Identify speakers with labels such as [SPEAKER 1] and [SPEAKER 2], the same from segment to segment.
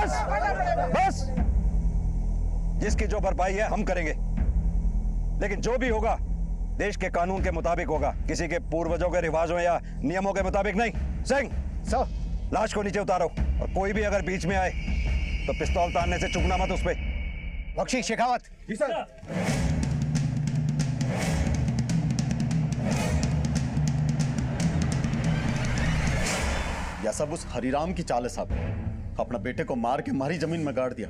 [SPEAKER 1] बस बस, जिसकी जो भरपाई है हम करेंगे, लेकिन जो भी होगा देश के कानून के मुताबिक होगा, किसी के पूर्वजों के रिवाजों या नियमों के मुताबिक नहीं। सिंह
[SPEAKER 2] सर,
[SPEAKER 1] लाश को नीचे उतारो, और कोई भी अगर बीच में आए तो पिस्तौल तानने से चूकना मत उस पे।
[SPEAKER 2] बख्शी, शेखावत।
[SPEAKER 3] जी सर।
[SPEAKER 4] यह सब उस हरिराम की चाल है साहब। अपना बेटे को मार के हमारी जमीन में गाड़ दिया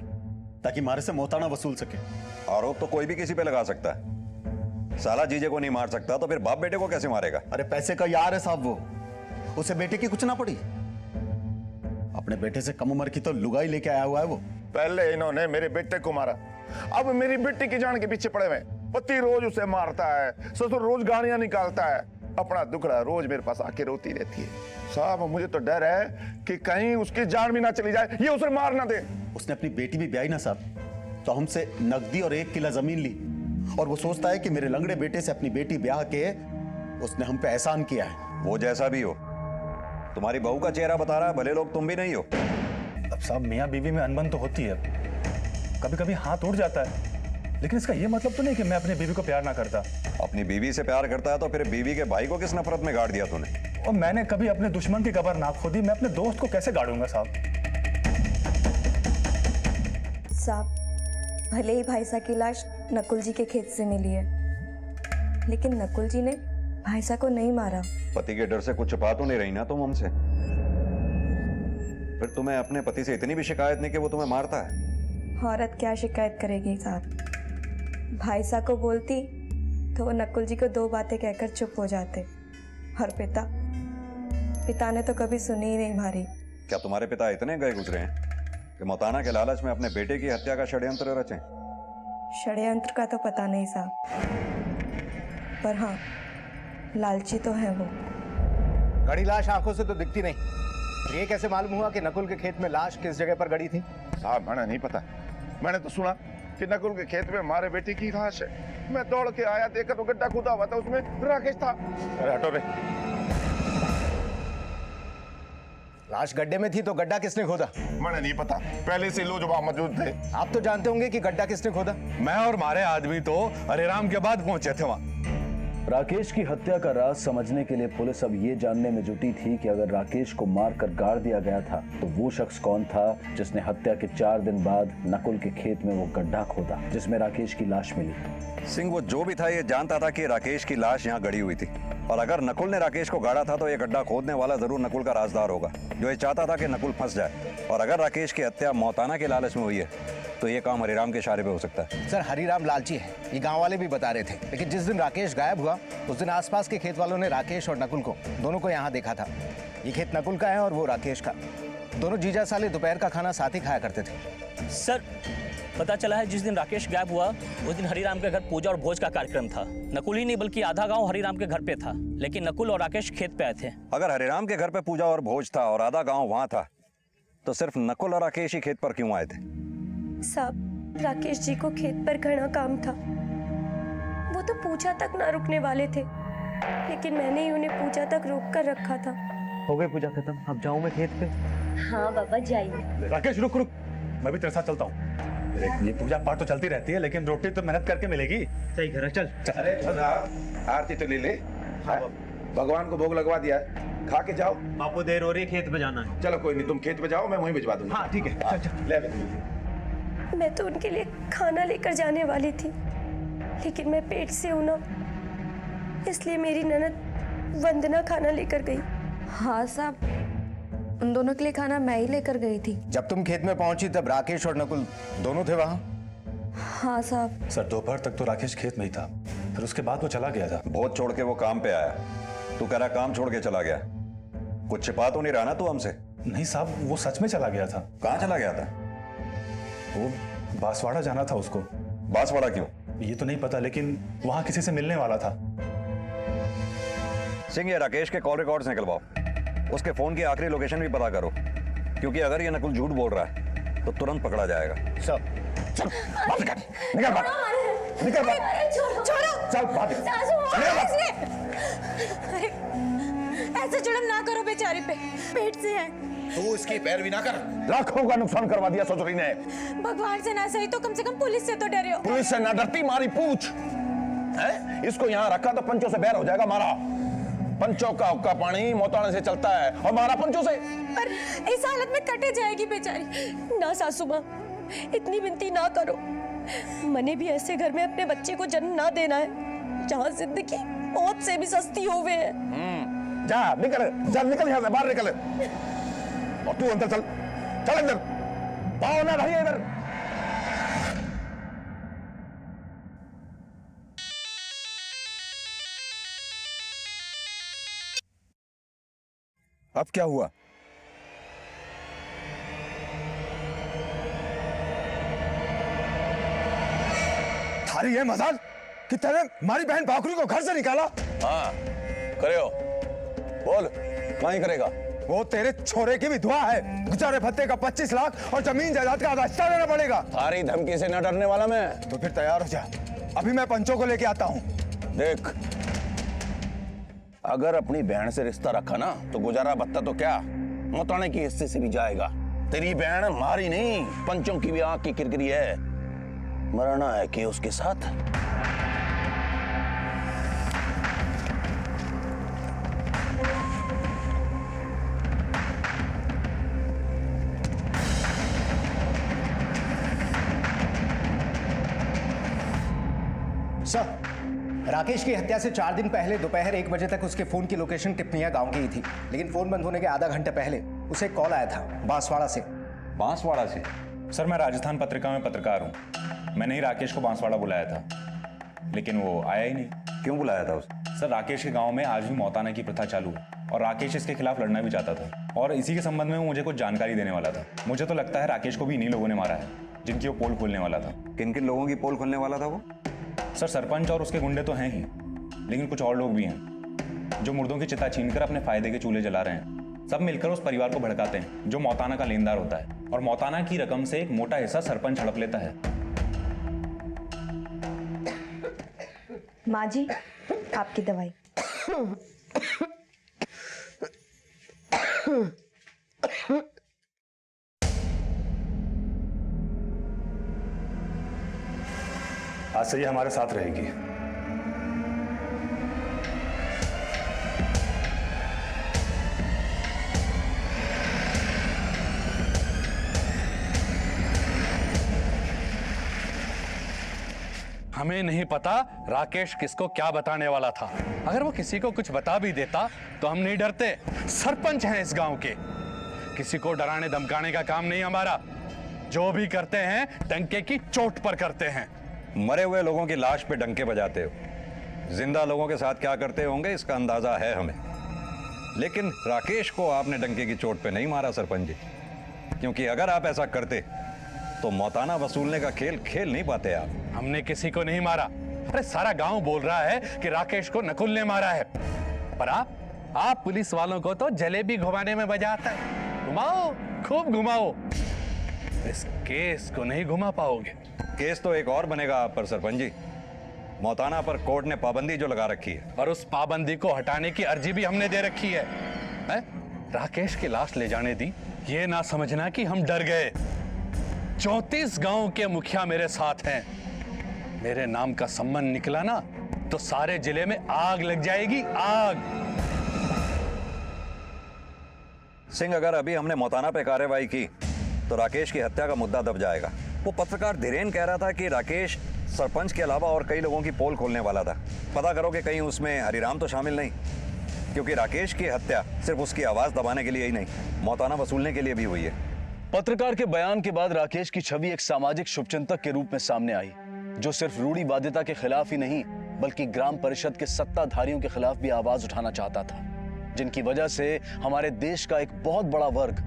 [SPEAKER 4] ताकि हमारे से मोहताना वसूल सके।
[SPEAKER 1] आरोप तो कोई भी किसी पे लगा सकता है, साला जीजे को नहीं मार सकता तो फिर बाप बेटे को कैसे मारेगा?
[SPEAKER 4] अरे पैसे का यार है साहब वो, उसे बेटे की कुछ ना पड़ी। अपने बेटे से कम उम्र की तो लुगाई लेके आया हुआ है वो।
[SPEAKER 5] पहले इन्होंने मेरे बेटे को मारा, अब मेरी बेटी की जान के पीछे पड़े हुए। पति रोज उसे मारता है, ससुर रोज गालियां निकालता है, अपना दुखड़ा रोज मेरे पास आके रोती रहती है। साहब मुझे तो डर है कि कहीं उसकी जान भी ना चली जाए, ये उसे मार ना दे।
[SPEAKER 4] उसने अपनी बेटी भी ब्याही ना साहब, तो हमसे नकदी और 1 किला जमीन ली, और वो सोचता है कि मेरे लंगड़े बेटे से अपनी बेटी ब्याह के उसने हम पे एहसान किया है।
[SPEAKER 1] वो जैसा भी हो, तुम्हारी बहू का चेहरा बता रहा है, भले लोग तुम भी नहीं हो।
[SPEAKER 3] अब साहब मियाँ बीवी में अनबन तो होती है, कभी कभी हाथ उड़ जाता है, लेकिन इसका ये मतलब तो नहीं कि मैं अपनी बीवी को प्यार ना करता।
[SPEAKER 1] अपनी बीवी से प्यार करता है तो फिर बीवी के भाई को किस नफरत में गाड़ दिया तूने?
[SPEAKER 3] और मैंने कभी अपने दुश्मन की कब्र ना खोदी, मैं अपने दोस्त को कैसे गाड़ूंगा साहब?
[SPEAKER 6] साहब, भले ही भाई साहब की लाश नकुल जी के खेत से मिली है, लेकिन नकुल जी ने भाई साहब को नहीं मारा।
[SPEAKER 1] पति के डर से कुछ छुपा तो नहीं रही ना तुम हमसे? फिर तुम्हें अपने पति से इतनी भी शिकायत नहीं कि वो तुम्हें मारता है?
[SPEAKER 6] औरत क्या शिकायत करेगी साहब? भाई साहब को बोलती तो वो नकुल जी को 2 बातें कहकर चुप हो जाते, और पिता ने तो कभी सुनी ही नहीं हमारी।
[SPEAKER 1] क्या तुम्हारे पिता इतने गए गुजरे हैं कि मौताना के लालच में अपने बेटे की हत्या का षड्यंत्र रचे?
[SPEAKER 6] षड्यंत्र का तो पता नहीं साहब, पर हाँ लालची तो है वो।
[SPEAKER 2] गड़ी लाश आंखों से तो दिखती नहीं, ये कैसे मालूम हुआ कि नकुल के खेत में लाश किस जगह पर गड़ी थी?
[SPEAKER 5] साहब मैंने नहीं पता, मैंने तो सुना कि नकुल के खेत में हमारे बेटे की लाश है। मैं दौड़ के आया, देखा तो गड्ढा खुदा हुआ था, उसमें राकेश था। अरे हटो रे।
[SPEAKER 2] लाश गड्ढे में थी तो गड्ढा किसने खोदा?
[SPEAKER 5] मैंने नहीं पता, पहले से लोग वहां मौजूद थे।
[SPEAKER 2] आप तो जानते होंगे कि गड्ढा किसने खोदा।
[SPEAKER 3] मैं और हमारे आदमी तो हरिराम के बाद पहुंचे थे वहां।
[SPEAKER 7] राकेश की हत्या का राज समझने के लिए पुलिस अब ये जानने में जुटी थी कि अगर राकेश को मारकर गाड़ दिया गया था तो वो शख्स कौन था जिसने हत्या के 4 दिन बाद नकुल के खेत में वो गड्ढा खोदा जिसमें राकेश की लाश मिली।
[SPEAKER 1] सिंह वो जो भी था ये जानता था कि राकेश की लाश यहाँ गड़ी हुई थी, और अगर नकुल ने राकेश को गाड़ा था तो ये गड्ढा खोदने वाला जरूर नकुल का राजदार होगा, जो ये चाहता था कि नकुल फंस जाए। और अगर राकेश की हत्या मौताना के लालच में हुई है तो ये काम हरिराम के इशारे पे हो सकता है।
[SPEAKER 2] सर, हरिराम लालची है, ये गांव वाले भी बता रहे थे, लेकिन जिस दिन राकेश गायब हुआ उस दिन आसपास के खेत वालों ने राकेश और नकुल को दोनों को यहाँ देखा था। ये खेत नकुल का है और वो राकेश का। दोनों जीजा साले दोपहर का खाना साथ ही खाया करते थे।
[SPEAKER 8] सर, पता चला है जिस दिन राकेश गायब हुआ उस दिन हरिराम के घर पूजा और भोज का कार्यक्रम था। नकुल ही नहीं बल्कि आधा गांव हरिराम के घर पे था, लेकिन नकुल और राकेश खेत पे आए थे।
[SPEAKER 1] अगर हरिराम के घर पे पूजा और भोज था और आधा गांव वहां था तो सिर्फ नकुल और राकेश ही खेत पर क्यों आए थे?
[SPEAKER 6] साहब, राकेश जी को खेत पर घना काम था, वो तो पूजा तक ना रुकने वाले थे, लेकिन मैंने ही उन्हें पूजा तक रोक कर रखा था।
[SPEAKER 9] हो गई पूजा खत्म, अब जाऊं मैं खेत पे?
[SPEAKER 6] हाँ बाबा जाइए।
[SPEAKER 3] राकेश रुक, मैं भी तेरे साथ चलता हूँ। ये पूजा पाठ तो चलती रहती है, लेकिन रोटी तो मेहनत करके मिलेगी।
[SPEAKER 9] सही करा, चल।
[SPEAKER 5] अरे आरती तो ले ले, भगवान को भोग लगवा दिया है, खा के जाओ।
[SPEAKER 9] बापू देर हो रही है, खेत पे जाना है।
[SPEAKER 5] चलो कोई नहीं, तुम खेत पे जाओ, मैं वहीं भिजवा दूंगा।
[SPEAKER 9] हाँ ठीक है, चल चल।
[SPEAKER 5] ले
[SPEAKER 6] मैं तो उनके लिए खाना लेकर जाने वाली थी, लेकिन मैं पेट से हूं ना, इसलिए मेरी ननद वंदना खाना लेकर गई। हाँ साहब, उन दोनों के लिए खाना मैं ही लेकर गई थी।
[SPEAKER 2] जब तुम खेत में पहुंची तब राकेश और नकुल दोनों थे वहां?
[SPEAKER 6] हाँ साहब।
[SPEAKER 3] सर, दोपहर तक तो राकेश खेत में ही था, फिर उसके बाद वो चला गया था।
[SPEAKER 1] भोज छोड़ के वो काम पे आया, तू कह रहा काम छोड़ के चला गया? कुछ छिपा तो नहीं रहा ना तू हमसे?
[SPEAKER 3] नहीं साहब, वो सच में चला गया था।
[SPEAKER 1] कहाँ चला गया था?
[SPEAKER 3] वो बांसवाड़ा जाना था उसको।
[SPEAKER 1] बांसवाड़ा क्यों?
[SPEAKER 3] ये तो नहीं पता, लेकिन वहां किसी से मिलने वाला था।
[SPEAKER 1] सिंह, ये राकेश के कॉल रिकॉर्ड्स निकलवाओ, उसके फोन की आखिरी लोकेशन भी पता करो, क्योंकि अगर ये नकुल झूठ बोल रहा है तो तुरंत पकड़ा जाएगा।
[SPEAKER 2] सब
[SPEAKER 5] चल बात कर, निकल बात, निकल बात,
[SPEAKER 6] छोड़ो,
[SPEAKER 5] चल बात
[SPEAKER 6] अरे ऐसे जुल्म ना करो बेचारी पे, पेट से है।
[SPEAKER 2] तू इसकी पैरवी ना कर।
[SPEAKER 5] लाखों का नुकसान करवा दिया ससुरी ने।
[SPEAKER 6] भगवान से ना सही तो कम से कम पुलिस से तो डरे हो।
[SPEAKER 5] पुलिस से ना डरती, मारी पूछ है। इसको यहाँ रखा तो पंचों से बैर हो जाएगा मारा। पंचों का हुक्का पानी मोताने से चलता है और मारा पंचों से।
[SPEAKER 6] पर इस हालत में कटे जाएगी बेचारी। ना सासू माँ, इतनी विनती ना करो। मने भी ऐसे घर में अपने बच्चे को जन्म ना देना है जहाँ जिंदगी मौत से भी सस्ती होवे है।
[SPEAKER 5] जा निकल, जा निकल यहाँ से, बाहर निकल। और तू अंदर चल, चल अंदर, पाओ ना रही इधर।
[SPEAKER 2] अब क्या हुआ? थारी है मजाल कि तेरे हमारी बहन भाकुरी को घर से निकाला?
[SPEAKER 5] हाँ करे हो, बोल कहीं करेगा।
[SPEAKER 2] वो तेरे छोरे की भी दुआ है। गुजारे भत्ते का 25 लाख और जमीन जायदाद का आधा हिस्सा देना पड़ेगा।
[SPEAKER 5] थारी धमकी से न डरने वाला मैं।
[SPEAKER 2] तो फिर तैयार हो जा, अभी मैं पंचों को लेके आता हूँ।
[SPEAKER 5] देख, अगर अपनी बहन से रिश्ता रखा ना तो गुजारा भत्ता तो क्या मोताने की हिस्से से भी जाएगा। तेरी बहन मारी नहीं, पंचों की भी आंख की किरकिरी है। मरना है कि उसके साथ।
[SPEAKER 2] सर, राकेश की हत्या से 4 दिन पहले दोपहर 1 बजे तक उसके फोन की लोकेशन टिप्पणिया गांव की ही थी, लेकिन फोन बंद होने के आधा घंटे पहले उसे एक कॉल आया था बांसवाड़ा से।
[SPEAKER 1] बांसवाड़ा से?
[SPEAKER 3] सर मैं राजस्थान पत्रिका में पत्रकार हूँ। मैंने ही राकेश को बांसवाड़ा बुलाया था, लेकिन वो आया ही नहीं।
[SPEAKER 1] क्यों बुलाया था उसे?
[SPEAKER 3] सर राकेश के गांव में आज भी मौताना की प्रथा चालू है और राकेश इसके खिलाफ लड़ना भी चाहता था, और इसी के संबंध में वो मुझे कुछ जानकारी देने वाला था। मुझे तो लगता है राकेश को भी इन्हीं लोगों ने मारा है जिनकी वो पोल खोलने वाला था।
[SPEAKER 1] किन किन लोगों की पोल खोलने वाला था वो?
[SPEAKER 3] सर सरपंच और उसके गुंडे तो हैं ही, लेकिन कुछ और लोग भी हैं जो मुर्दों की चिता छीनकर अपने फायदे के चूल्हे जला रहे हैं। सब मिलकर उस परिवार को भड़काते हैं जो मौताना का लेनदार होता है, और मौताना की रकम से एक मोटा हिस्सा सरपंच हड़प लेता है।
[SPEAKER 10] माँ जी, आपकी दवाई।
[SPEAKER 3] आज से ये हमारे साथ रहेगी।
[SPEAKER 11] हमें नहीं पता राकेश किसको क्या बताने वाला था। अगर वो किसी को कुछ बता भी देता तो हम नहीं डरते। सरपंच हैं इस गांव के, किसी को डराने धमकाने का काम नहीं हमारा। जो भी करते हैं डंके की चोट पर करते हैं।
[SPEAKER 1] मरे हुए लोगों की लाश पे डंके बजाते हो, जिंदा लोगों के साथ क्या करते होंगे इसका अंदाजा है हमें। लेकिन राकेश को आपने डंके की चोट पे नहीं मारा सरपंच जी, क्योंकि अगर आप ऐसा करते तो मौताना वसूलने का खेल खेल नहीं पाते आप।
[SPEAKER 11] हमने किसी को नहीं मारा। अरे सारा गांव बोल रहा है कि राकेश को नकुल ने मारा है, पर आप पुलिस वालों को तो जलेबी घुमाने में मजा आता है। घुमाओ, खूब घुमाओ, इस केस को नहीं घुमा पाओगे।
[SPEAKER 1] केस तो एक और बनेगा आप पर सरपंच जी। मौताना पर कोर्ट ने पाबंदी जो लगा रखी है,
[SPEAKER 11] और उस पाबंदी को हटाने की अर्जी भी हमने दे रखी है। राकेश की लाश ले जाने दी, ये ना समझना कि हम डर गए। 34 गांव के मुखिया मेरे साथ हैं। मेरे नाम का सम्मान निकला ना तो सारे जिले में आग लग जाएगी, आग।
[SPEAKER 1] सिंह, अगर अभी हमने मौताना पे कार्रवाई की तो राकेश की हत्या का मुद्दा दब जाएगा। वो पत्रकार धीरेन कह रहा था कि राकेश सरपंच के अलावा और कई लोगों की पोल खोलने वाला था। पता करो कि कहीं उसमें हरिराम तो शामिल नहीं, क्योंकि राकेश की हत्या सिर्फ उसकी आवाज दबाने के लिए ही नहीं, मौताना वसूलने के लिए भी हुई है।
[SPEAKER 7] पत्रकार के बयान के बाद राकेश की छवि एक सामाजिक शुभचिंतक के रूप में सामने आई, जो सिर्फ रूढ़िवादिता के खिलाफ ही नहीं बल्कि ग्राम परिषद के सत्ताधारियों के खिलाफ भी आवाज उठाना चाहता था, जिनकी वजह से हमारे देश का एक बहुत बड़ा वर्ग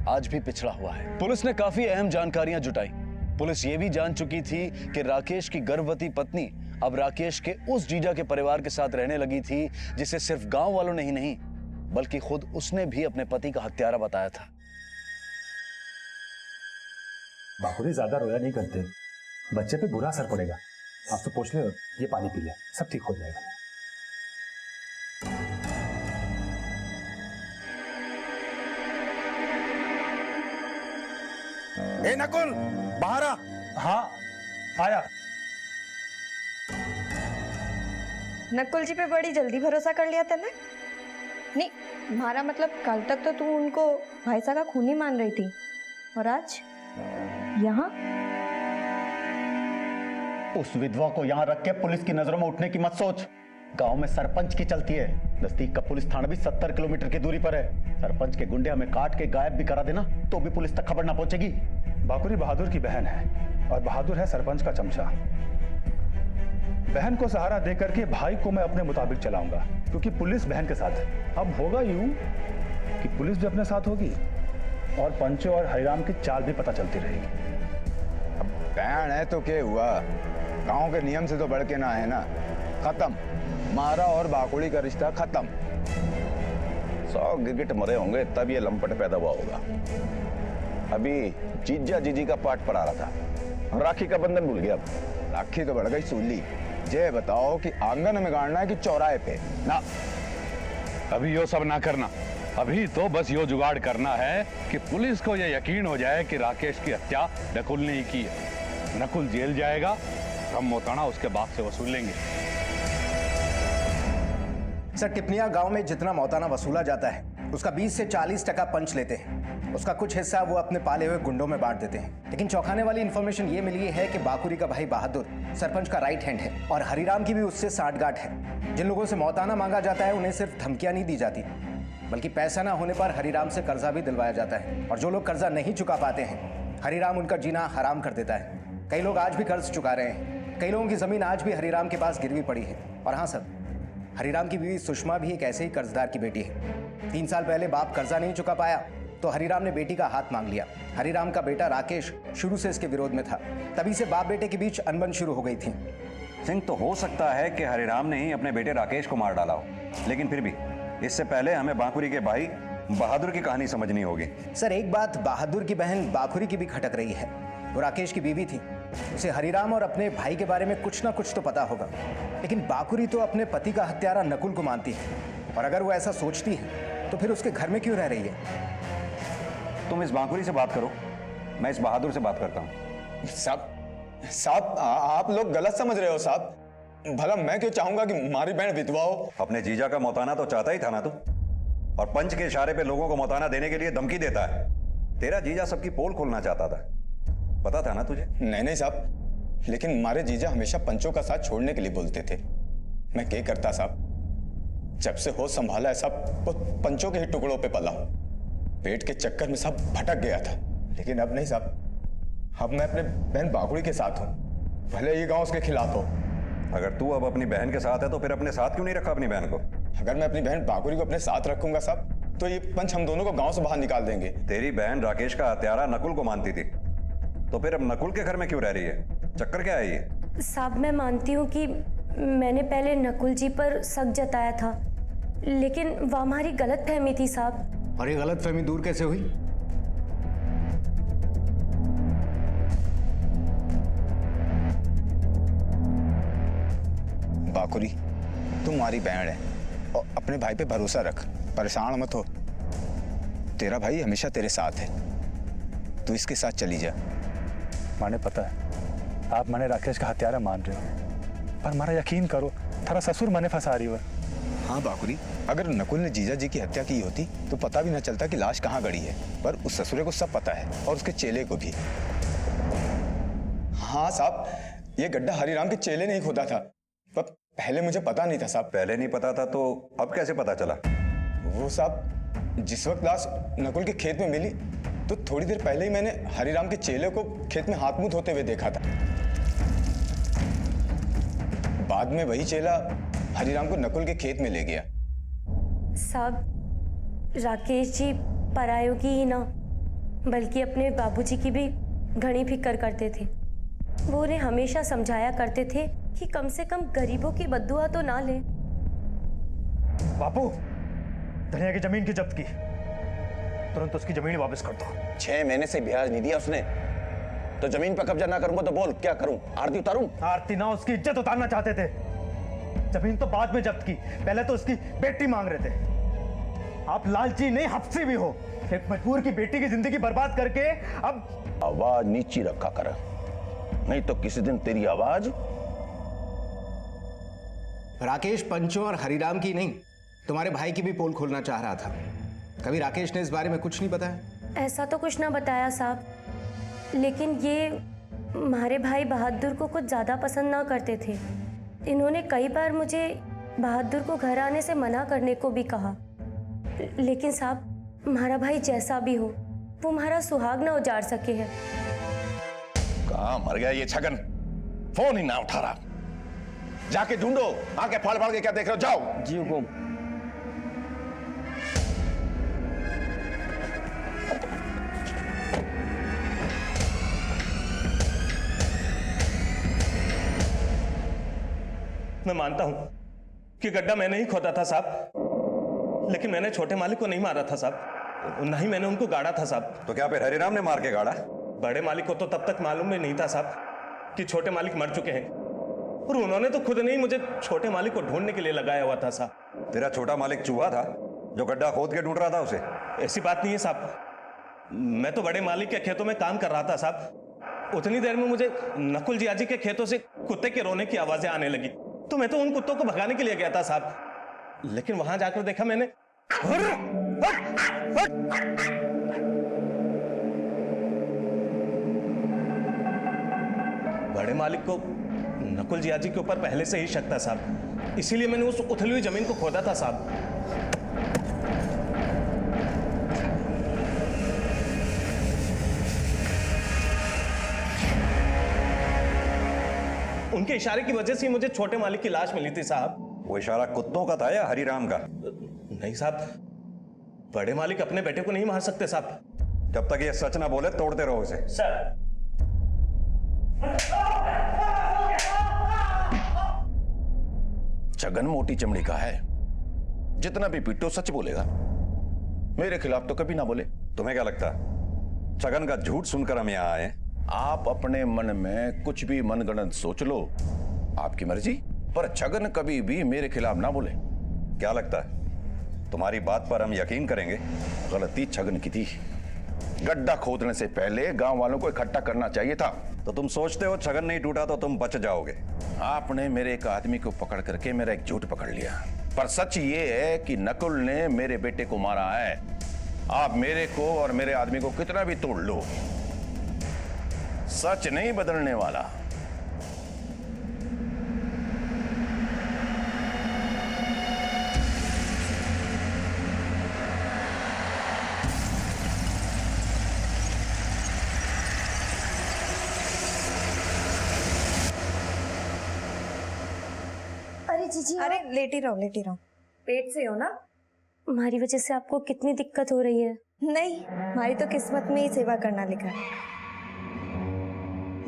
[SPEAKER 7] आज भी पिछड़ा हुआ है। पुलिस ने काफी अहम जानकारियां जुटाई। पुलिस ये भी जान चुकी थी कि राकेश की गर्भवती पत्नी अब राकेश के उस जीजा के परिवार के साथ रहने लगी थी जिसे सिर्फ गांव वालों ने ही नहीं बल्कि खुद उसने भी अपने पति का हत्यारा बताया था।
[SPEAKER 3] बाकुरी ज्यादा रोया नहीं करते, बच्चे पे बुरा असर पड़ेगा। आप तो पूछ ले, ये पानी पी ले, सब ठीक हो जाएगा।
[SPEAKER 2] नकुल, बाहर आ।
[SPEAKER 3] हाँ आया।
[SPEAKER 10] नकुल जी पे बड़ी जल्दी भरोसा कर लिया तूने। नहीं, हमारा मतलब कल तक तो तू उनको भाई साहब का खूनी मान रही थी, और आज यहाँ?
[SPEAKER 4] उस विधवा को यहाँ रख के पुलिस की नजरों में उठने की मत सोच। गांव में सरपंच की चलती है, नजदीक का पुलिस थाना भी 70 किलोमीटर की दूरी पर है। सरपंच के गुंडे हमें काट के गायब भी करा देना तो भी पुलिस तक खबर ना पहुंचेगी।
[SPEAKER 11] बाकुरी बहादुर की बहन है और बहादुर है सरपंच का चमचा। बहन को सहारा देकर के भाई को मैं अपने मुताबिक चलाऊंगा, क्योंकि पुलिस बहन के साथ है। अब होगा यूं कि पुलिस भी अपने साथ होगी और पंचो और हरिराम की चाल भी पता चलती रहेगी।
[SPEAKER 12] अब बहन है तो क्या हुआ, गांव के नियम से तो बढ़ के ना है ना। खत्म, मारा और बाकुड़ी का रिश्ता खत्म।
[SPEAKER 5] 100 गिरगिट मरे होंगे तब ये लंपट पैदा हुआ होगा। अभी जीजा जीजी का पाठ पढ़ा रहा था, राखी का बंधन भूल गया। अब
[SPEAKER 12] राखी तो बढ़ गई सूली। ये बताओ कि आंगन में गाड़ना है कि चौराहे पे ना।
[SPEAKER 11] अभी यो सब ना करना, अभी तो बस यो जुगाड़ करना है कि पुलिस को यह यकीन हो जाए कि राकेश की हत्या नकुल ने ही की है। नकुल जेल जाएगा, हम मोताना उसके बाप से वसूल लेंगे।
[SPEAKER 2] सर, टिपनिया गांव में जितना मौताना वसूला जाता है उसका 20 से 40% पंच लेते हैं। उसका कुछ हिस्सा वो अपने पाले हुए गुंडों में बांट देते हैं। लेकिन चौंकाने वाली इंफॉर्मेशन ये मिली है कि बाकुरी का भाई बहादुर सरपंच का राइट हैंड है और हरिराम की भी उससे साठगांठ है। जिन लोगों से मौताना मांगा जाता है उन्हें सिर्फ धमकियां नहीं दी जाती, बल्कि पैसा ना होने पर हरिराम से कर्जा भी दिलवाया जाता है। और जो लोग कर्जा नहीं चुका पाते हैं, हरिराम उनका जीना हराम कर देता है। कई लोग आज भी कर्ज चुका रहे हैं, कई लोगों की जमीन आज भी हरिराम के पास गिरवी पड़ी है। और हाँ सर, हरिराम की बीवी सुषमा भी एक ऐसे ही कर्जदार की बेटी है। 3 साल पहले बाप कर्जा नहीं चुका पाया तो हरिराम ने बेटी का हाथ मांग लिया। हरिराम का बेटा राकेश शुरू से इसके विरोध में था, तभी से बाप बेटे के बीच अनबन शुरू हो गई थी।
[SPEAKER 1] सिंह, तो हो सकता है कि हरिराम ने ही अपने बेटे राकेश को मार डाला हो, लेकिन फिर भी इससे पहले हमें बाकुरी के भाई बहादुर की कहानी समझनी होगी।
[SPEAKER 2] सर, एक बात बहादुर की बहन बाकुरी की भी खटक रही है। वो राकेश की बीवी थी, उसे हरिराम और अपने भाई के बारे में कुछ ना कुछ तो पता होगा। लेकिन बाकुरी तो अपने पति का हत्यारा नकुल को मानती है, और अगर वो ऐसा सोचती है तो फिर उसके घर में क्यों रह रही है?
[SPEAKER 1] तुम इस बाकुरी से बात करो, मैं इस बहादुर से बात करता हूँ।
[SPEAKER 12] साहब आप लोग गलत समझ रहे हो साहब। भला मैं क्यों चाहूंगा कि हमारी बहन विधवा हो?
[SPEAKER 1] अपने जीजा का मौताना तो चाहता ही था ना तू, और पंच के इशारे पे लोगों को मौताना देने के लिए धमकी देता है। तेरा जीजा सबकी पोल खोलना चाहता था, पता था ना तुझे?
[SPEAKER 12] नहीं साहब, लेकिन हमारे जीजा हमेशा पंचों का साथ छोड़ने के लिए बोलते थे। मैं क्या करता साहब, जब से होश संभाला है साहब, वो पंचों के ही टुकड़ों पे पला। पेट के चक्कर में सब भटक गया था। लेकिन अब नहीं साहब, अब मैं अपने बहन बाकुड़ी के साथ हूं, भले ये गांव उसके खिलाफ हो।
[SPEAKER 1] अगर तू अब अपनी बहन के साथ है तो फिर अपने साथ क्यों नहीं रखा अपनी बहन को?
[SPEAKER 12] अगर मैं अपनी बहन बाकुड़ी को अपने साथ रखूंगा साहब, तो ये पंच हम दोनों को गांव से बाहर निकाल देंगे।
[SPEAKER 1] तेरी बहन राकेश का हत्यारा नकुल को मानती थी, तो फिर अब नकुल के घर में क्यों रह रही है? चक्कर क्या है ये?
[SPEAKER 6] साहब, मैं मानती हूँ कि मैंने पहले नकुल जी पर शक जताया था, लेकिन वह हमारी गलतफहमी थी साहब।
[SPEAKER 2] और ये गलतफहमी दूर कैसे हुई?
[SPEAKER 12] बाकुरी, तुम हमारी बहन है और अपने भाई पे भरोसा रख, परेशान मत हो। तेरा भाई हमेशा तेरे साथ है, तू इसके साथ चली जा।
[SPEAKER 11] माने पता है आप मने राकेश का हत्यारा मान रहे हो, पर हमारा यकीन करो, थारा ससुर मने फंसा रही हो।
[SPEAKER 12] हाँ बाकुरी, अगर नकुल ने जीजा जी की हत्या की होती तो पता भी न चलता कि लाश कहाँ गड़ी है, पर उस ससुरे को सब पता है और उसके चेले को भी। हाँ साहब, ये गड्ढा हरिराम के चेले ने ही खोदा था, पर पहले मुझे पता नहीं था साहब।
[SPEAKER 1] पहले नहीं पता था तो अब कैसे पता चला?
[SPEAKER 12] वो साहब, जिस वक्त लाश नकुल के खेत में मिली तो थोड़ी देर पहले ही मैंने हरिराम के चेले को खेत में हाथ मुंह धोते हुए देखा था। बाद में वही चेला हरिराम को नकुल के खेत में ले गया।
[SPEAKER 6] साहब, राकेश जी परायों की ही ना बल्कि अपने बाबूजी की भी घनी फिक्र करते थे। वो उन्हें हमेशा समझाया करते थे कि कम से कम गरीबों की बद्दुआ तो ना लें।
[SPEAKER 9] बापू, धनिया की जमीन की जब्त की, तुरंत उसकी जमीन वापस कर दो।
[SPEAKER 5] 6 महीने से ब्याज नहीं दिया उसने, तो जमीन पर कब्जा ना करूंगा तो बोल क्या करूं? आरती उतारूं?
[SPEAKER 9] आरती ना, उसकी इज्जत उतारना चाहते थे। जमीन तो बाद में जब्त की, पहले तो उसकी बेटी मांग रहे थे। आप लालची नहीं, हफ्सी भी हो। एक मजबूर की बेटी की जिंदगी बर्बाद करके अब
[SPEAKER 13] आवाज नीची रखा कर, नहीं तो किसी दिन तेरी आवाज।
[SPEAKER 2] राकेश पंचो और हरिराम की नहीं, तुम्हारे भाई की भी पोल खोलना चाह रहा था। कभी राकेश ने इस बारे में कुछ नहीं बताया?
[SPEAKER 6] ऐसा तो कुछ ना बताया साहब, लेकिन ये हमारे भाई बहादुर को कुछ ज़्यादा पसंद ना करते थे। इन्होंने कई बार मुझे बहादुर को घर आने से मना करने को भी कहा, लेकिन साहब हमारा भाई जैसा भी हो वो हमारा सुहाग ना उजाड़ सके है।
[SPEAKER 13] कहाँ मर गया ये छगन? फोन ही ना उठा रहा। जाके ढूंढो, आके फाड़ फाड़ के क्या देख रहे हो? जाओ।
[SPEAKER 7] जी हुकुम।
[SPEAKER 14] मैं मानता हूं कि गड्ढा मैंने ही खोदा था साहब, लेकिन मैंने छोटे मालिक को नहीं मारा था साहब, ना ही मैंने उनको गाड़ा था साहब।
[SPEAKER 1] तो क्या फिर हरिराम ने मार के गाड़ा?
[SPEAKER 14] बड़े मालिक को तो तब तक मालूम ही नहीं था साहब कि छोटे मालिक मर चुके हैं, और उन्होंने तो खुद नहीं मुझे छोटे मालिक को ढूंढने के लिए लगाया हुआ था साहब।
[SPEAKER 1] तेरा छोटा मालिक चूहा था जो गड्ढा खोद के ढूंढ रहा था उसे?
[SPEAKER 14] ऐसी बात नहीं है साहब, मैं तो बड़े मालिक के खेतों में काम कर रहा था साहब। उतनी देर में मुझे नकुल जी आजी के खेतों से कुत्ते के रोने की आवाजें आने लगी, तो मैं तो उन कुत्तों को भगाने के लिए गया था साहब, लेकिन वहां जाकर देखा मैंने बड़े मालिक को नकुल जी आजी के ऊपर पहले से ही शक था साहब, इसीलिए मैंने उस उथली हुई जमीन को खोदा था साहब। उनके इशारे की वजह से मुझे छोटे मालिक की लाश मिली थी साहब।
[SPEAKER 1] वो इशारा कुत्तों का था या हरिराम का?
[SPEAKER 14] नहीं साहब, बड़े मालिक अपने बेटे को नहीं मार सकते साहब।
[SPEAKER 1] जब तक ये सच ना बोले तोड़ते रहो उसे।
[SPEAKER 14] सर।
[SPEAKER 13] छगन मोटी चमड़ी का है, जितना भी पीटो सच बोलेगा। मेरे खिलाफ तो कभी ना बोले।
[SPEAKER 1] तुम्हें क्या लगता है छगन का झूठ सुनकर हम यहाँ आए?
[SPEAKER 13] आप अपने मन में कुछ भी मनगढ़ंत सोच लो, आपकी मर्जी, पर छगन कभी भी मेरे खिलाफ ना बोले।
[SPEAKER 1] क्या लगता है तुम्हारी बात पर हम यकीन करेंगे?
[SPEAKER 13] गलती छगन की थी, गड्ढा खोदने से पहले गांव वालों को इकट्ठा करना चाहिए था।
[SPEAKER 1] तो तुम सोचते हो छगन नहीं टूटा तो तुम बच जाओगे?
[SPEAKER 13] आपने मेरे एक आदमी को पकड़ करके मेरा एक झूठ पकड़ लिया, पर सच ये है कि नकुल ने मेरे बेटे को मारा है। आप मेरे को और मेरे आदमी को कितना भी तोड़ लो, सच नहीं बदलने वाला।
[SPEAKER 6] अरे जीजी,
[SPEAKER 10] अरे लेटी रहो लेटी रहो। पेट से हो ना?
[SPEAKER 6] हमारी वजह से आपको कितनी दिक्कत हो रही है?
[SPEAKER 10] नहीं, हमारी तो किस्मत में ही सेवा करना लिखा है।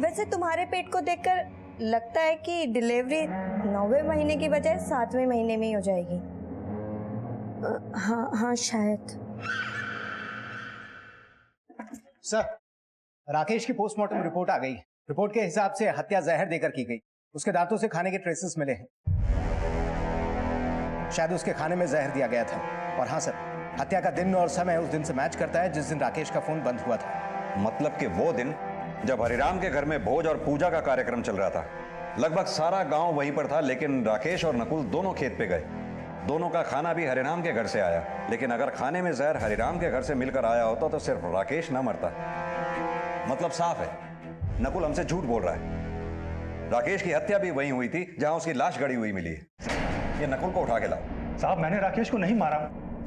[SPEAKER 10] वैसे तुम्हारे पेट को देखकर लगता है कि डिलीवरी 9वें महीने की बजाय 7वें महीने में ही हो जाएगी।
[SPEAKER 6] हाँ हाँ शायद।
[SPEAKER 2] सर, राकेश की पोस्टमार्टम रिपोर्ट आ गई। रिपोर्ट के हिसाब से हत्या जहर देकर की गई। उसके दांतों से खाने के ट्रेसेस मिले हैं, शायद उसके खाने में जहर दिया गया था। और हाँ सर, हत्या का दिन और समय उस दिन से मैच करता है जिस दिन राकेश का फोन बंद हुआ था।
[SPEAKER 1] मतलब कि वो दिन जब हरिराम के घर में भोज और पूजा का कार्यक्रम चल रहा था। लगभग सारा गांव वहीं पर था, लेकिन राकेश और नकुल दोनों खेत पे गए। दोनों का खाना भी हरिराम के घर से आया, लेकिन अगर खाने में जहर हरिराम के घर से मिलकर आया होता तो सिर्फ राकेश ना मरता। मतलब साफ है, नकुल हमसे झूठ बोल रहा है। राकेश की हत्या भी वहीं हुई थी जहां उसकी लाश गड़ी हुई मिली है। ये नकुल को उठा के लाओ।
[SPEAKER 9] साहब, मैंने राकेश को नहीं मारा,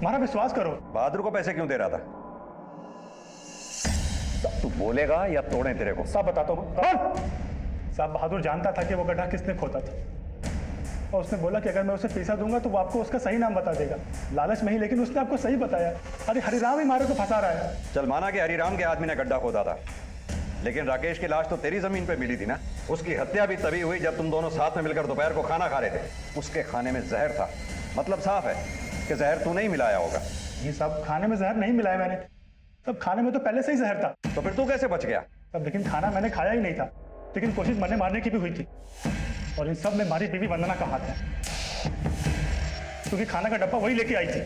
[SPEAKER 9] मारा विश्वास करो।
[SPEAKER 1] बहादुर को पैसे क्यों दे रहा था? तू बोलेगा या तोड़े तेरे को?
[SPEAKER 9] साहब बताता हूँ। साहब, बहादुर जानता था कि वो गड्ढा किसने खोदा था, और उसने बोला कि अगर मैं उसे पैसा दूंगा तो वो आपको उसका सही नाम बता देगा। लालच में ही, लेकिन उसने आपको सही बताया। अरे हरिराम ही मारे को फंसा रहा है।
[SPEAKER 1] चल माना कि हरिराम के आदमी ने गड्ढा खोदा था, लेकिन राकेश की लाश तो तेरी जमीन पे मिली थी ना। उसकी हत्या भी तभी हुई जब तुम दोनों साथ में मिलकर दोपहर को खाना खा रहे थे। उसके खाने में जहर था, मतलब साफ है कि जहर तूने ही मिलाया होगा।
[SPEAKER 9] ये सब खाने में जहर नहीं मिलाया मैंने, तब खाने में तो पहले से ही जहर था।
[SPEAKER 1] तो फिर तू कैसे बच गया?
[SPEAKER 9] तब लेकिन खाना मैंने खाया ही नहीं था, लेकिन कोशिश मरने मारने की भी हुई थी, और इन सब में हमारी बीवी वंदना का हाथ है, क्योंकि खाना का डब्बा वही लेके आई थी।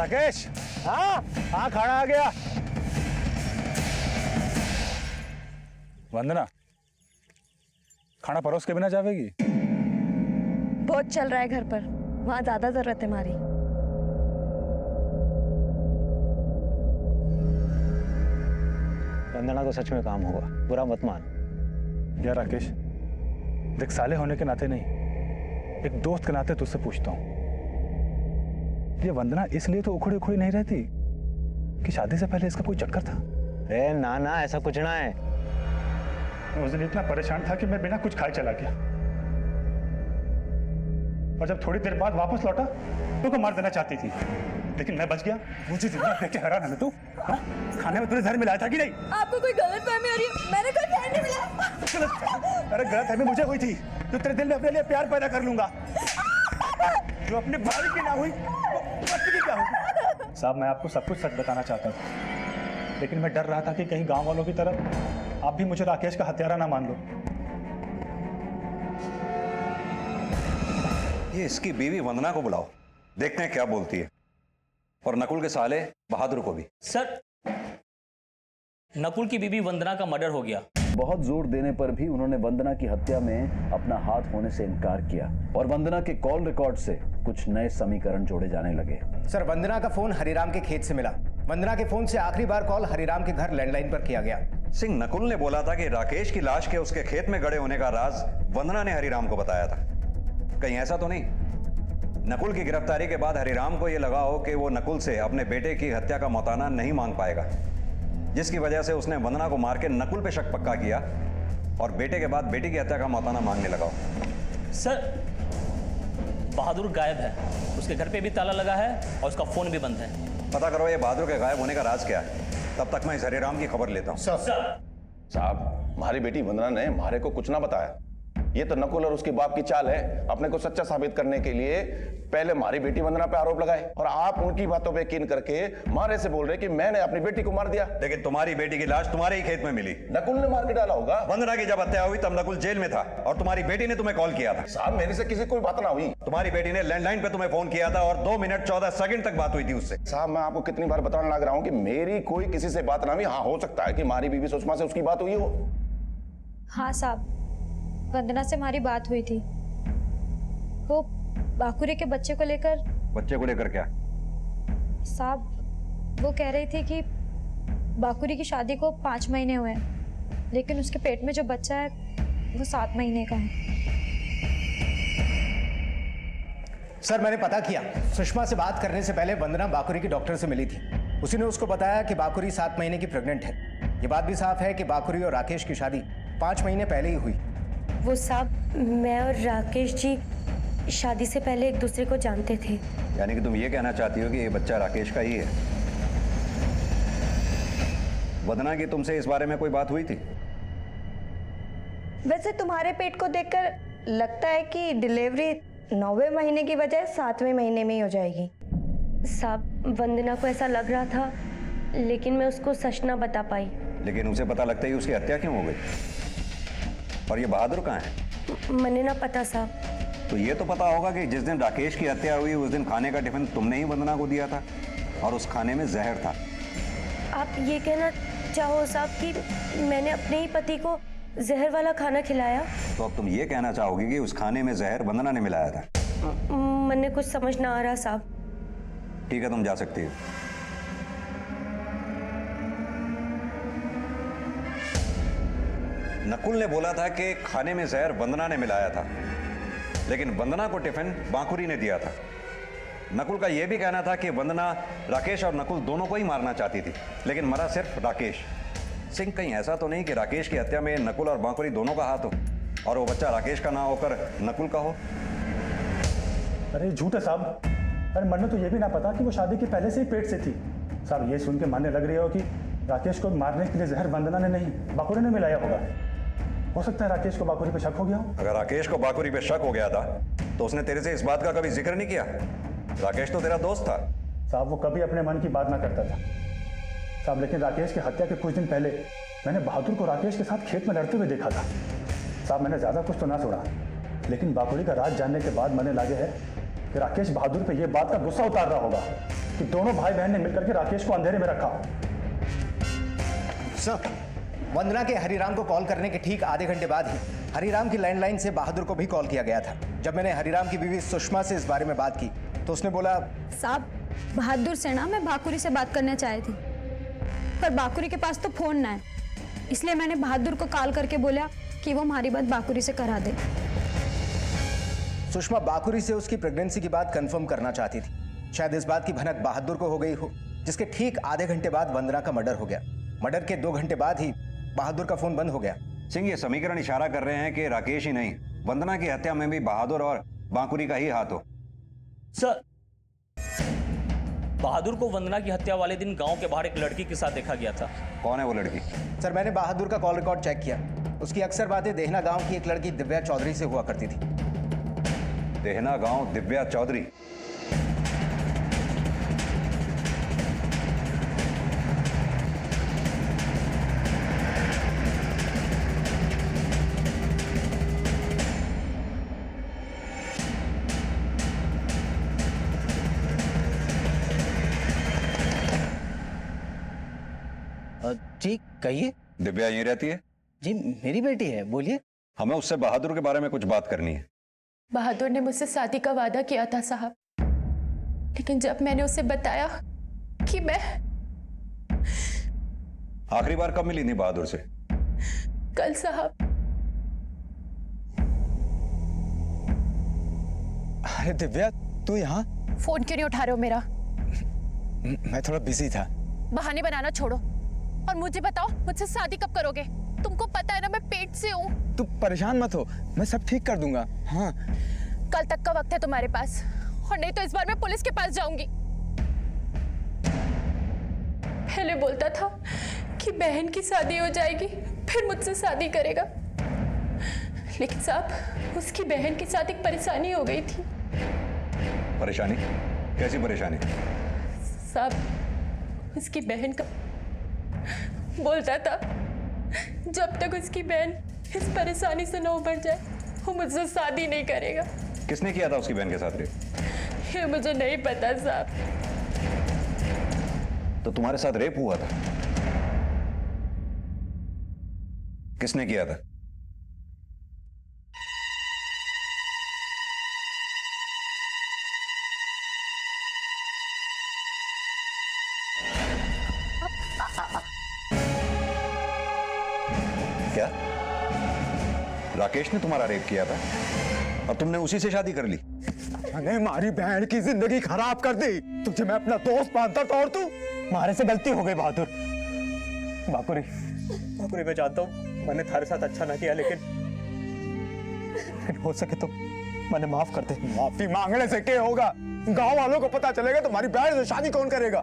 [SPEAKER 9] राकेश, हाँ हाँ खाना आ गया। वंदना, खाना परोस के बिना जावेगी?
[SPEAKER 10] बहुत चल रहा है घर पर, वहाँ ज्यादा जरूरत है हमारी।
[SPEAKER 2] वंदना को सच में काम होगा, बुरा मत मान।
[SPEAKER 9] यार राकेश, देख साले होने के नाते नहीं, एक दोस्त के नाते तुझसे पूछता हूँ, ये वंदना इसलिए तो उखड़ी उखड़ी नहीं रहती कि शादी से पहले इसका कोई चक्कर था?
[SPEAKER 2] ए ना ना, ऐसा कुछ ना है।
[SPEAKER 9] मैं उस दिन इतना परेशान था कि मैं बिना कुछ खाए चला गया, और जब थोड़ी देर बाद वापस लौटा तो को मार देना चाहती थी, लेकिन मैं बच गया। मुझे जिंदा देख के हैरान है तू। हाँ? खाने में तूने जहर मिलाया था कि नहीं?
[SPEAKER 10] आपको कोई गलतफहमी हो रही है, मैंने कोई जहर नहीं मिलाया।
[SPEAKER 9] अरे गलतफहमी मुझे हुई थी, तो तेरे दिल में अपने लिए प्यार पैदा कर लूंगा। जो अपने भाई की ना हुई वो बच्चे की क्या होगी? साहब, मैं आपको सब कुछ सच बताना चाहता था, लेकिन मैं डर रहा था कि कहीं गांव वालों की तरह आप भी मुझे राकेश का हत्यारा ना मान लो।
[SPEAKER 1] ये इसकी बीवी वंदना को बुलाओ, देखते हैं क्या बोलती है, और नकुल के साले बहादुर को भी।
[SPEAKER 8] सर, नकुल की बीवी वंदना का मर्डर हो गया।
[SPEAKER 7] बहुत जोर देने पर भी उन्होंने वंदना की हत्या में अपना हाथ होने से इनकार किया, और वंदना के कॉल रिकॉर्ड से कुछ नए समीकरण जोड़े जाने लगे।
[SPEAKER 2] सर, वंदना का फोन हरिराम के खेत से मिला। वंदना के फोन से आखिरी बार कॉल हरिराम के घर लैंडलाइन पर किया गया।
[SPEAKER 1] सिंह, नकुल ने बोला था कि राकेश की लाश के उसके खेत में गड़े होने का राज वंदना ने हरिराम को बताया था। कहीं ऐसा तो नहीं नकुल की गिरफ्तारी के बाद हरिराम को यह लगा हो कि वो नकुल से अपने बेटे की हत्या का मौताना नहीं मांग पाएगा, जिसकी वजह से उसने वंदना को मार के नकुल पे शक पक्का किया और बेटे के बाद बेटी की हत्या का मौताना मांगने लगा।
[SPEAKER 8] सर, बहादुर गायब है, उसके घर पे भी ताला लगा है और उसका फोन भी बंद है।
[SPEAKER 1] पता करो ये बहादुर के गायब होने का राज क्या है, तब तक मैं इस हरिराम की खबर लेता हूँ।
[SPEAKER 13] साहब, हमारी बेटी वंदना ने हमारे को कुछ ना बताया। ये तो नकुल और उसके बाप की चाल है, अपने को सच्चा साबित करने के लिए पहले हमारी बेटी वंदना पे आरोप लगाए, और आप उनकी बातों पे यकीन करके मारे से बोल रहे कि मैंने अपनी बेटी को मार दिया।
[SPEAKER 1] लेकिन तुम्हारी बेटी की लाश तुम्हारे ही खेत में मिली।
[SPEAKER 13] नकुल ने मार के डाला होगा।
[SPEAKER 1] वंदना की जब हत्या हुई तब नकुल जेल में था और तुम्हारी बेटी ने तुम्हें कॉल किया था।
[SPEAKER 13] साहब, मेरे से किसी कोई बात ना हुई।
[SPEAKER 1] तुम्हारी बेटी ने लैंडलाइन पे तुम्हें फोन किया था और 2 मिनट 14 सेकंड तक बात हुई थी उससे।
[SPEAKER 13] साहब, मैं आपको कितनी बार बताने लग रहा हूँ कि मेरी कोई किसी से बात ना हुई। हाँ, हो सकता है कि हमारी बीवी सुषमा से उसकी बात हुई हो।
[SPEAKER 10] हाँ साहब, वंदना से हमारी बात हुई थी। वो बाकुरी के बच्चे को लेकर।
[SPEAKER 1] बच्चे को लेकर क्या?
[SPEAKER 10] साहब, वो कह रही थी कि बाकुरी की शादी को 5 महीने हुए हैं, लेकिन उसके पेट में जो बच्चा है वो 7 महीने का है।
[SPEAKER 2] सर, मैंने पता किया, सुषमा से बात करने से पहले वंदना बाकुरी की डॉक्टर से मिली थी। उसी ने उसको बताया कि बाकुरी 7 महीने की प्रेग्नेंट है। ये बात भी साफ है कि बाकुरी और राकेश की शादी 5 महीने पहले ही हुई।
[SPEAKER 6] वो साहब, मैं और राकेश जी शादी से पहले एक दूसरे को जानते थे।
[SPEAKER 1] यानी कि तुम ये कहना चाहती हो कि ये बच्चा राकेश का ही है? वंदना की तुमसे इस बारे में कोई बात हुई थी?
[SPEAKER 10] वैसे तुम्हारे पेट को देखकर लगता है कि डिलीवरी 9वें महीने की बजाय 7वें महीने में ही हो जाएगी।
[SPEAKER 6] साहब, वंदना को ऐसा लग रहा था, लेकिन मैं उसको सच ना बता पाई।
[SPEAKER 1] लेकिन उसे पता लगता ही उसकी हत्या क्यों हो गई? और ये बहादुर कहाँ है?
[SPEAKER 6] मैंने ना पता साहब।
[SPEAKER 1] तो ये तो पता होगा कि जिस दिन राकेश की हत्या हुई उस दिन खाने का टिफिन तुमने ही वंदना को दिया था और उस खाने में जहर था।
[SPEAKER 6] आप ये कहना चाहो साहब कि मैंने अपने ही पति को जहर वाला खाना खिलाया?
[SPEAKER 1] तो अब तुम ये कहना चाहोगी कि उस खाने में जहर वंदना ने मिलाया था?
[SPEAKER 6] मैंने कुछ समझ ना आ रहा साहब।
[SPEAKER 1] ठीक है, तुम जा सकती हो। नकुल ने बोला था कि खाने में जहर वंदना ने मिलाया था, लेकिन वंदना को टिफिन बांकुरी ने दिया था। नकुल का यह भी कहना था कि वंदना राकेश और नकुल दोनों को ही मारना चाहती थी, लेकिन मरा सिर्फ राकेश। सिंह, कहीं ऐसा तो नहीं कि राकेश की हत्या में नकुल और बांकुरी दोनों का हाथ हो और वो बच्चा राकेश का ना होकर नकुल का हो?
[SPEAKER 9] अरे झूठ है साहब। अरे मन में तो ये भी ना पता कि वो शादी के पहले से ही पेट से थी। साहब, ये सुन के मानने लग रही हो कि राकेश को मारने के लिए जहर वंदना ने नहीं, बाकुरी ने मिलाया होगा। हो सकता है राकेश को बाकुरी पे शक हो गया हो।
[SPEAKER 1] अगर राकेश को बाकुरी पे शक हो गया था तो उसने तेरे से इस बात का कभी जिक्र नहीं किया। राकेश तो तेरा दोस्त था।
[SPEAKER 9] साहब, वो कभी अपने मन की बात ना करता था साहब, लेकिन राकेश की हत्या के कुछ दिन पहले मैंने बहादुर को राकेश के साथ खेत में लड़ते हुए देखा था। साहब, मैंने ज्यादा कुछ तो ना सुना, लेकिन बाकुरी का राज जानने के बाद मैंने लगे है कि राकेश बहादुर पे ये बात का गुस्सा उतार रहा होगा। कि दोनों भाई बहन ने मिलकर के राकेश को अंधेरे में रखा।
[SPEAKER 2] सर, वंदना के हरिराम को कॉल करने के ठीक आधे घंटे बाद ही हरिराम की लैंडलाइन से बहादुर को भी कॉल किया गया था। जब मैंने हरिराम की बीवी सुषमा से इस बारे में बात की तो उसने बोला,
[SPEAKER 15] साहब बहादुर से ना मैं बाकुरी से बात करना चाही थी, पर बाकुरी के पास तो फोन ना है, इसलिए मैंने बहादुर को कॉल करके बोला कि वो हमारी बात बाकुरी से करा दे।
[SPEAKER 2] सुषमा बाकुरी से उसकी प्रेगनेंसी की बात कंफर्म करना चाहती थी। शायद इस बात की भनक बहादुर को हो गई हो, जिसके ठीक आधे घंटे बाद वंदना का मर्डर हो गया। मर्डर के 2 घंटे बाद ही बहादुर का फोन बंद हो गया।
[SPEAKER 1] सिंह, ये समीकरण इशारा कर रहे हैं कि राकेश ही नहीं, वंदना की हत्या में भी बहादुर और बांकुरी का ही हाथ हो।
[SPEAKER 8] सर, बहादुर को वंदना की हत्या वाले दिन गांव के बाहर एक लड़की के साथ देखा गया था।
[SPEAKER 1] कौन है वो लड़की?
[SPEAKER 2] सर, मैंने बहादुर का कॉल रिकॉर्ड चेक किया। उसकी अक्सर बातें देहना गांव की एक लड़की दिव्या चौधरी से हुआ करती थी।
[SPEAKER 1] देहना गांव, दिव्या चौधरी?
[SPEAKER 2] जी कहिए।
[SPEAKER 1] दिव्या यहीं रहती है?
[SPEAKER 2] जी मेरी बेटी है, बोलिए।
[SPEAKER 1] हमें उससे बहादुर के बारे में कुछ बात करनी है।
[SPEAKER 6] बहादुर ने मुझसे शादी का वादा किया था साहब, लेकिन जब मैंने उसे बताया कि मैं
[SPEAKER 1] आखिरी बार कब मिली थी बहादुर से?
[SPEAKER 6] कल साहब।
[SPEAKER 12] अरे दिव्या, तू यहाँ?
[SPEAKER 6] फोन क्यों नहीं उठा रहे हो मेरा?
[SPEAKER 12] मैं थोड़ा बिजी था।
[SPEAKER 6] बहाने बनाना छोड़ो और मुझे बताओ, मुझसे शादी कब करोगे? तुमको पता है ना मैं पेट से हूँ।
[SPEAKER 12] तू परेशान मत हो, मैं सब ठीक कर दूंगा। हाँ,
[SPEAKER 6] कल तक का वक्त है तुम्हारे पास, और नहीं तो इस बार मैं पुलिस के पास जाऊंगी। पहले बोलता था कि बहन की शादी हो जाएगी फिर मुझसे शादी करेगा, लेकिन साहब उसकी बहन के साथ एक परेशानी हो गई थी।
[SPEAKER 1] परेशानी? कैसी परेशानी?
[SPEAKER 6] साहब उसकी बहन का बोलता था जब तक उसकी बहन इस परेशानी से न उबर जाए वो मुझसे शादी नहीं करेगा।
[SPEAKER 1] किसने किया था उसकी बहन के साथ रेप?
[SPEAKER 6] ये मुझे नहीं पता साहब।
[SPEAKER 1] तो तुम्हारे साथ रेप हुआ था? किसने किया था? क्या राकेश ने तुम्हारा रेप किया था और तुमने उसी से शादी कर ली?
[SPEAKER 12] मैंने हमारी बहन की जिंदगी खराब कर दी। तुझे मैं अपना दोस्त मानता था और तू?
[SPEAKER 9] हमारे से गलती हो गई बहादुर। बाकुरी मैं जानता हूँ मैंने तुम्हारे साथ अच्छा ना किया, लेकिन हो सके तो मैंने माफ कर दे।
[SPEAKER 12] माफी मांगने से क्या होगा? गांव वालों को पता चलेगा तुम्हारी बहन से शादी कौन करेगा?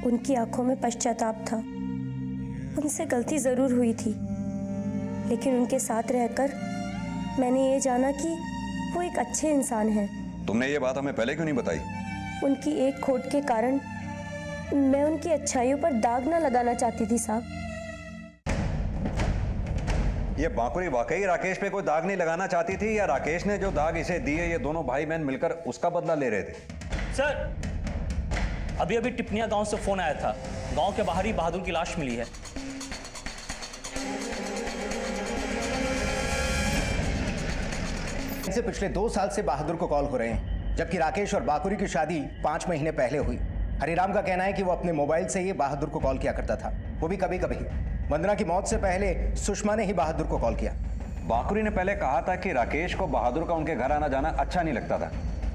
[SPEAKER 6] उनकी आंखों में पश्चाताप था। उनसे गलती जरूर हुई थी, लेकिन उनके साथ रहकर मैंने ये जाना कि वो एक अच्छे इंसान हैं।
[SPEAKER 1] तुमने ये बात हमें पहले क्यों नहीं बताई?
[SPEAKER 6] उनकी एक खोट के कारण मैं उनकी अच्छाइयों पर दाग ना लगाना चाहती थी साहब।
[SPEAKER 1] ये बांकुरी वाकई राकेश पे कोई दाग नहीं लगाना चाहती थी, या राकेश ने जो दाग इसे दिए ये दोनों भाई बहन मिलकर उसका बदला ले रहे थे?
[SPEAKER 8] सर, अभी अभी टिपनिया गांव से फोन आया था, गांव के बाहर ही बहादुर की लाश मिली है।
[SPEAKER 2] इनसे पिछले 2 साल से बहादुर को कॉल हो रहे हैं, जबकि राकेश और बाकुरी की शादी 5 महीने पहले हुई। हरिराम का कहना है कि वो अपने मोबाइल से ही बहादुर को कॉल किया करता था, वो भी कभी कभी। वंदना की मौत से पहले सुषमा ने ही बहादुर को कॉल किया।
[SPEAKER 1] बाकुरी ने पहले कहा था कि राकेश को बहादुर का उनके घर आना जाना अच्छा नहीं लगता था,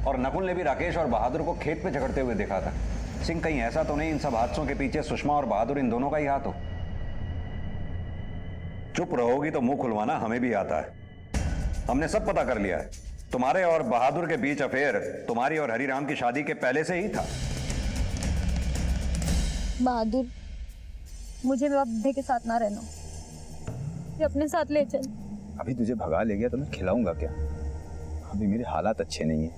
[SPEAKER 1] और नकुल ने भी राकेश और बहादुर को खेत पे झगड़ते हुए देखा था। सिंह, कहीं ऐसा तो नहीं इन सब हादसों के पीछे सुषमा और बहादुर इन दोनों का ही हाथ हो? चुप रहोगी तो मुंह खुलवाना हमें भी आता है। हमने सब पता कर लिया है। तुम्हारे और बहादुर के बीच अफेयर तुम्हारी और हरिराम की शादी के पहले से ही था।
[SPEAKER 15] बहादुर, मुझे बाबे के साथ ना रहना, ये अपने साथ ले चल।
[SPEAKER 12] अभी तुझे भगा ले गया तो मैं खिलाऊंगा क्या? अभी मेरे हालात अच्छे नहीं है।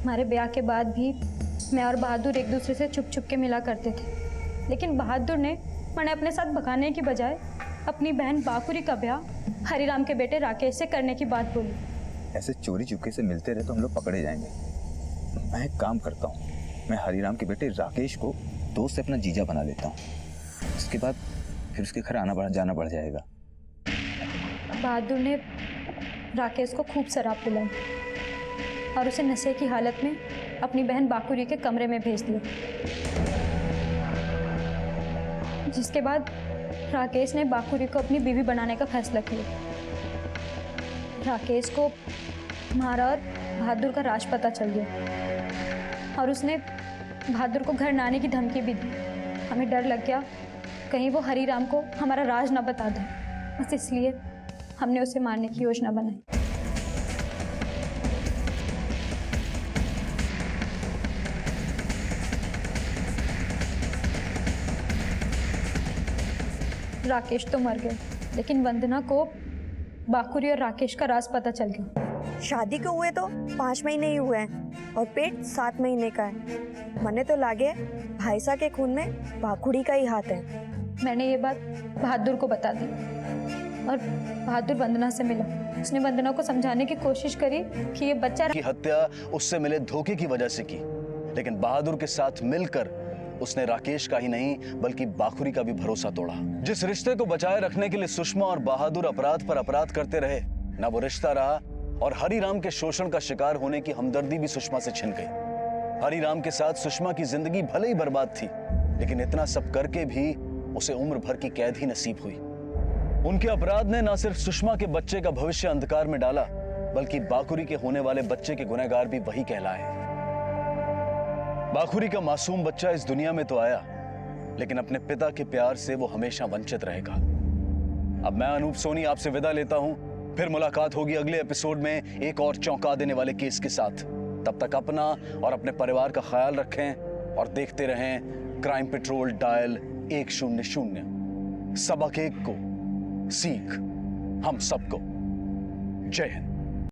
[SPEAKER 15] हमारे ब्याह के बाद भी मैं और बहादुर एक दूसरे से छुप छुप के मिला करते थे, लेकिन बहादुर ने मैंने अपने साथ भगाने की बजाय अपनी बहन बाकुरी का ब्याह हरिराम के बेटे राकेश से करने की बात बोली।
[SPEAKER 12] ऐसे चोरी चुपके से मिलते रहे तो हम लोग पकड़े जाएंगे।
[SPEAKER 16] मैं एक काम करता हूँ, मैं हरिराम के बेटे राकेश को दोस्त से अपना जीजा बना लेता हूँ। उसके बाद फिर उसके घर जाना बढ़ जाएगा।
[SPEAKER 15] बहादुर ने राकेश को खूब शराब पिलाई और उसे नशे की हालत में अपनी बहन बाकुरी के कमरे में भेज दिया, जिसके बाद राकेश ने बाकुरी को अपनी बीवी बनाने का फैसला किया। राकेश को हमारा और बहादुर का राज पता चल गया और उसने बहादुर को घर न आने की धमकी भी दी। हमें डर लग गया कहीं वो हरिराम को हमारा राज न बता दे, बस इसलिए हमने उसे मारने की योजना बनाई। राकेश तो मर गए, लेकिन वंदना को बाकुरी और राकेश का राज पता चल गया।
[SPEAKER 10] शादी को हुए तो 5 महीने ही हुए हैं और पेट 7 महीने का है। मने तो लागे भाईसा के खून में बाकुड़ी का ही हाथ है।
[SPEAKER 15] मैंने ये बात बहादुर को बता दी और बहादुर वंदना से मिला। उसने वंदना को समझाने की कोशिश करी कि ये बच्चा
[SPEAKER 7] की हत्या उससे मिले धोखे की वजह से की, लेकिन बहादुर के साथ मिलकर उसने राकेश का ही नहीं बल्कि बाकुरी का भी भरोसा तोड़ा। जिस रिश्ते को बचाए रखने के लिए सुषमा और बहादुर अपराध पर अपराध करते रहे, ना वो रिश्ता रहा और हरिराम के शोषण का शिकार होने की हमदर्दी भी सुषमा से छिन गई। हरिराम के साथ सुषमा की जिंदगी भले ही बर्बाद थी, लेकिन इतना सब करके भी उसे उम्र भर की कैद ही नसीब हुई। उनके अपराध ने न सिर्फ सुषमा के बच्चे का भविष्य अंधकार में डाला, बल्कि बाकुरी के होने वाले बच्चे के गुनहगार भी वही कहलाए। बाकुरी का मासूम बच्चा इस दुनिया में तो आया, लेकिन अपने पिता के प्यार से वो हमेशा वंचित रहेगा। अब मैं अनूप सोनी आपसे विदा लेता हूं, फिर मुलाकात होगी अगले एपिसोड में एक और चौंका देने वाले केस के साथ। तब तक अपना और अपने परिवार का ख्याल रखें और देखते रहें क्राइम पेट्रोल डायल 100। सबक एक को सीख हम सबको। जय हिंद।